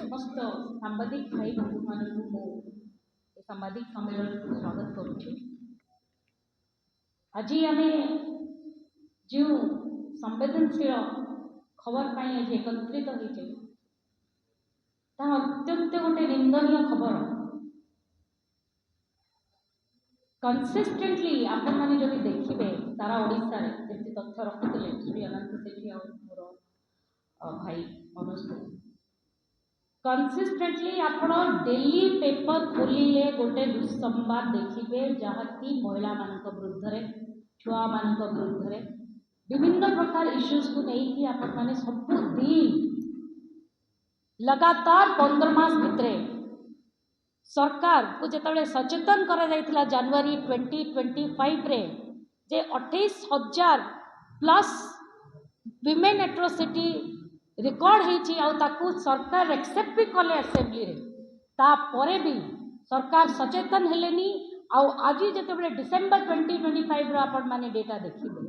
समस्त सांबादिक भाई बंधु मानक सांबादिक सम्मेलन को स्वागत करुच्ची। आज आम जो संवेदनशील खबर पर आज एकत्रित होते अत्यंत गोटे निंदनीय खबर। कंसिस्टेंटली आपण मैंने जब देखिए सारा ओडिशा रे जमी तथ्य रखुले श्री अनंत सेठी और मोर भाई मनोज को कंसिस्टेंटली आपण डेली पेपर खोलिले गोटे दुस्संवाद देखिए जहाँकि महिला मान विरुद्ध रे छुआ मान विरुद्ध रे विभिन्न प्रकार इश्यूज को लेकिन आपण मैंने सब दिन लगातार 15 मास भितरे सरकार को जिते सचेतन करा जाइथिला जनवरी 2025 रे जे 28,000 प्लस विमेन एट्रोसिटी रिकॉर्ड होती आउ सरकार एक्सेप्ट भी कले असेंबली रे तापरे भी सरकार सचेतन हेलेनी आउ आज जिते डिसेम्बर 2025 रो आपण माने डेटा देखिबे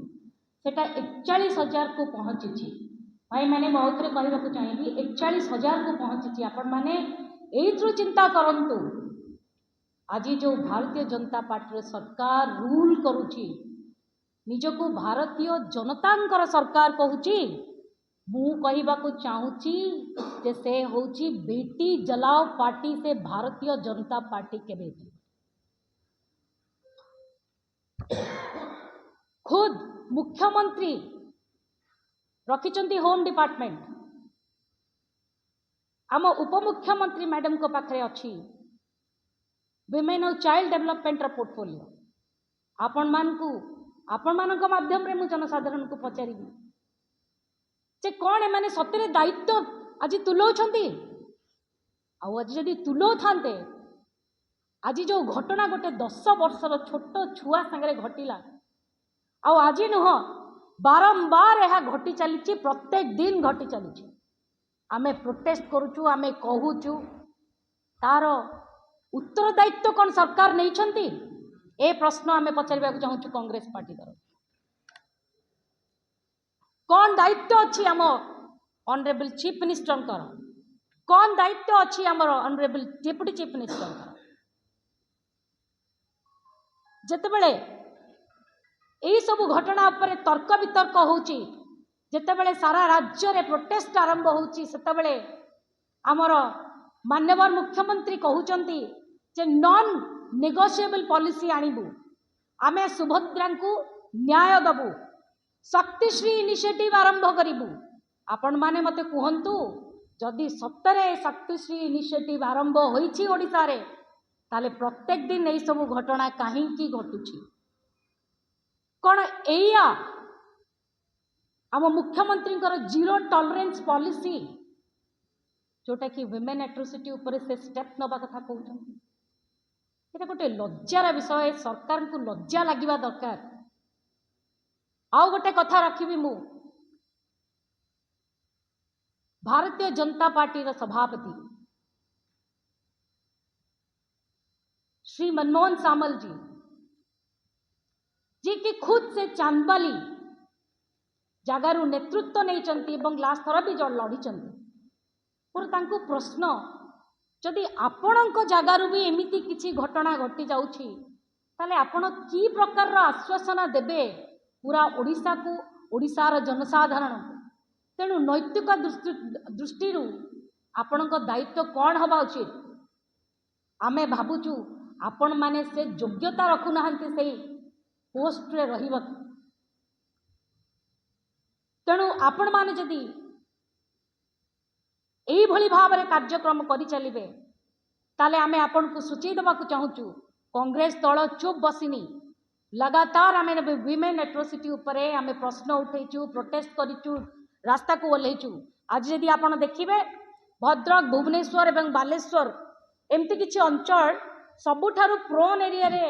सेटा 41,000 को पहुंची। भाई मैंने बहुत कहवाक चाहिए 41,000 को पहुंची। आपण माने एइथ्रु चिंता करंतु आज जो भारतीय जनता पार्टी सरकार रूल करुची निजको भारतीय जनता सरकार कहूची मु कहवाक चाहूची जे से होची बेटी जलाओ पार्टी से भारतीय जनता पार्टी के खुद मुख्यमंत्री रखिचंती होम डिपार्टमेंट आम उपमुख्यमंत्री मैडम को पाखरे अच्छी विमेन और चाइल्ड डेवलपमेंट पोर्टफोलियो आपण मान माध्यम रे मु जनसाधारण को पचारि जे कौन एमाने सतरे दायित्व आज तुलाउछंती आज जदि तुलाउ थांते आज जो घटना गोटे 10 वर्षर छोट छुआ संगे घटिला आज नुह बारंबार यह घटी चली प्रत्येक दिन घटी चली आमे प्रोटेस्ट करुचु आमे कहूचु तार उत्तरदायित्व कौन सरकार नहीं छंती ए प्रश्न आमे पचारिबा चाहूँ कांग्रेस पार्टी तरफ कौन दायित्व अच्छी आम ऑनरेबल चीफ मिनिस्टर कौन दायित्व अच्छी आम ऑनरेबल डेप्यूटी चीफ मिनिस्टर जेतेबेले यही सब घटना उपरे तर्क वितर्क होची जेतेबेले सारा राज्य रे प्रोटेस्ट आरंभ होची सेतेबेले आमर माननीय मुख्यमंत्री कहउचंती जे नॉन नेगोशिएबल पॉलिसी आनिबु आमे सुभद्रा को न्याय दबु शक्तिश्री इनिशिएटिव आरंभ करिबु। आपण माने मते कहंतु जदि सत्तरे शक्तिश्री इनिशिएटिव आरंभ होईची ओडिसा रे ताले प्रत्येक दिन एई सब घटना काहे की घटुची कौन एया आम मुख्यमंत्री जीरो टॉलरेंस पॉलिसी जोटा कि विमेन एट्रोसिटी उपरे से स्टेप नबा कथा कहते गोटे लज्जार विषय सरकार को लज्जा लगिबा दरकार। आउ गोटे कथा रखिबी मु भारतीय जनता पार्टी रो सभापति श्री मनमोहन सामल जी कि खुद से चांदबाली जगारू नेतृत्व नहीं लास्ट थर भी लड़ी मोर प्रश्न जदि आपण जगारू भी एमती किसी घटना घटी जाउछि ताले आपण की प्रकार आश्वासन देबे पूरा ओडिशा को ओडिशार जनसाधारण तेणु नैतिक दृष्टि आपण दायित्व कौन हवा उचित आमे भावुचु आपण माने से योग्यता रखु नाहंती से पोस्ट रे रहिबा तेणु आपण माने जदि एई भली भाव रे कार्यक्रम करि चलिबे ताले आमे आपण को सूची देबा को चाहूचु कांग्रेस दल चुप बसिनी लगातार आमे विमेन एट्रोसिटी उपरे आमे प्रश्न उठैचु प्रोटेस्ट करिचु रास्ता को ओल्हेचु। आज जदि आपण देखिबे भद्रक भुवनेश्वर एवं बालेश्वर एमती किछि अंचल सबुठारु प्रोन एरिया रे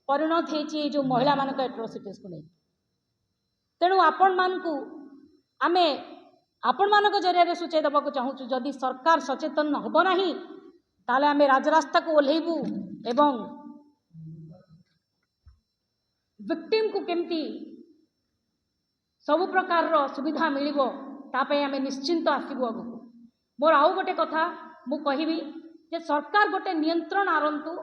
परिणत होती जो महिला मान एट्रोसिटीज को नहीं तेणु आपण मानकु आमे आपण मान जरिया सूचय देवा चाहूँ जदि सरकार सचेतन हम ना ताले आमे राजरास्ता को ओल्हेबू एवं विक्टिम को केमती सब प्रकार सुविधा मिलिबो तापे आमे निश्चिंत आसबू आगु। मोर आउ गोटे कथा मु कहबी जे सरकार गोटे नियंत्रण आरंतु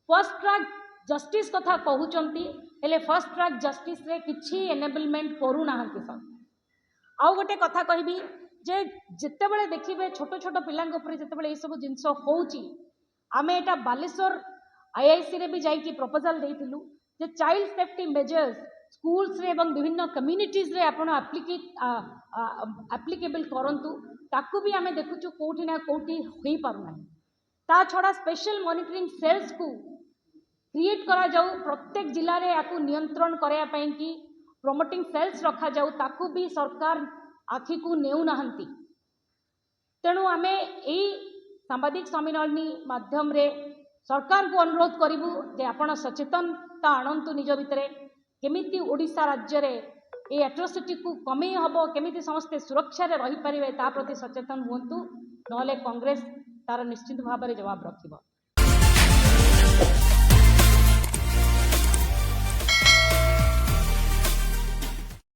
फर्स्ट ट्रैक जस्टिस कथा कहउचंती हेले फर्स्ट ट्रैक जस्टिस रे किछि एनेबलमेंट करू नाहंती सब। आउ गोटे कथा कहबी जे जेतेबेले देखिबे छोट छोट पिलांक ऊपर जेतेबेले ए सब जिंस होउची आमे एटा बालेश्वर आईआईसी रे भी जाइकी प्रपोजल देइथिलु जे चाइल्ड सेफ्टी मेजर्स स्कूल्स रे एवं विभिन्न कम्युनिटीज रे आपण एप्लीकेबल करंतु ताकू भी आमे देखुछु कोठी ना कोठी होई पारुना। ता छड़ा स्पेशल मॉनिटरिंग सेल्स को क्रिएट करा जाऊ प्रत्येक जिले में या नियंत्रण करने पाई कि प्रमोटिंग सेल्स रखा जाऊ ताकू भी सरकार आखि को नेउ नाहंती। तेणु आमे एई सांबादिक सम्मेलन माध्यम रे सरकार को अनुरोध करिबु जे आपण सचेतनता आणंतु निज भितरे केमिति ओडिशा राज्य रे ए एट्रोसिटी को कमे हबो केमिति समस्ते सुरक्षा रे रही परिबे ता प्रति सचेतन हुंतु नले कांग्रेस तार निश्चित भाव में जवाब रखिबो।